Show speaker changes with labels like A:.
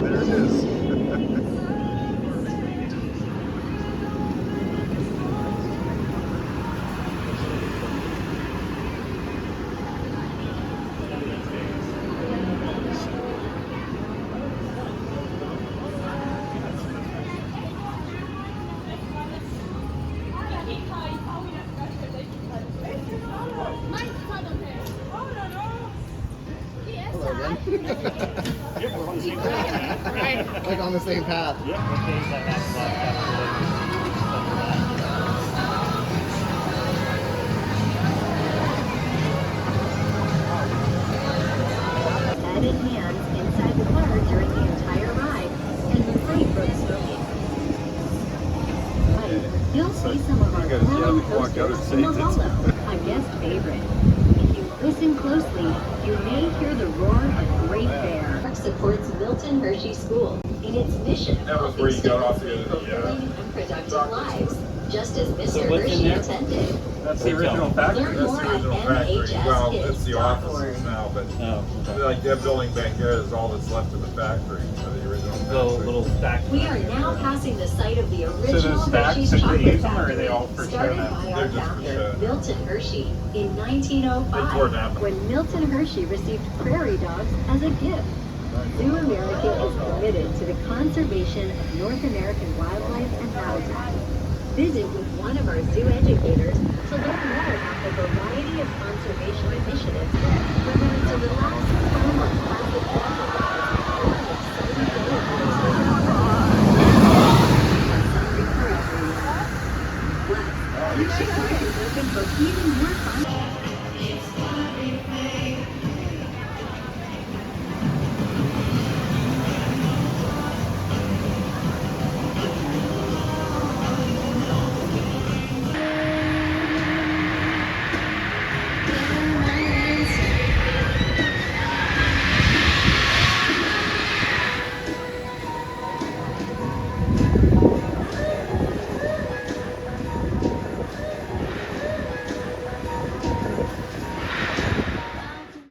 A: There it is. Hello again.
B: Yep, we're on the same path, man. Right.
A: Like on the same path.
B: Yep, what days I have left
C: Head and hands inside the car during the entire ride and refrain from smoking. You'll see some of our glowing posters in the hollow, a guest favorite. If you listen closely, you may hear the roar of Great Bear. Supports Milton Hershey School in its mission
D: That was where you got off the end of the
C: fulfilling and productive lives, just as Mr.
B: So what's in
C: Hershey
B: there?
C: attended.
B: That's the original factory.
C: Learn
D: That's
C: more
D: the
C: at
D: original factory. Well, it's the
C: nhskids.org.
D: offices now, but
B: Oh, okay.
D: like that building back there is all that's left of the factory, the original
B: The
D: factory.
B: little stack.
C: We are now passing the site of the
B: So
C: original
B: those stacks,
C: Hershey's
B: did they
C: chocolate
B: use them, or are
C: factory,
B: they all for show
C: started
B: now?
C: by
D: They're
C: our
D: just for
C: founder,
D: show.
C: Milton Hershey, in
D: They tore
C: 1905,
D: down the-
C: when Milton Hershey received prairie dogs as a gift. ZooAmerica is committed to the conservation of North American wildlife and habitat. Visit with one of our zoo educators to learn more about the variety of conservation initiatives, whether it's a relaxed home on classic water rides or an exciting day at a Plus, Hersheypark is open for even more fun.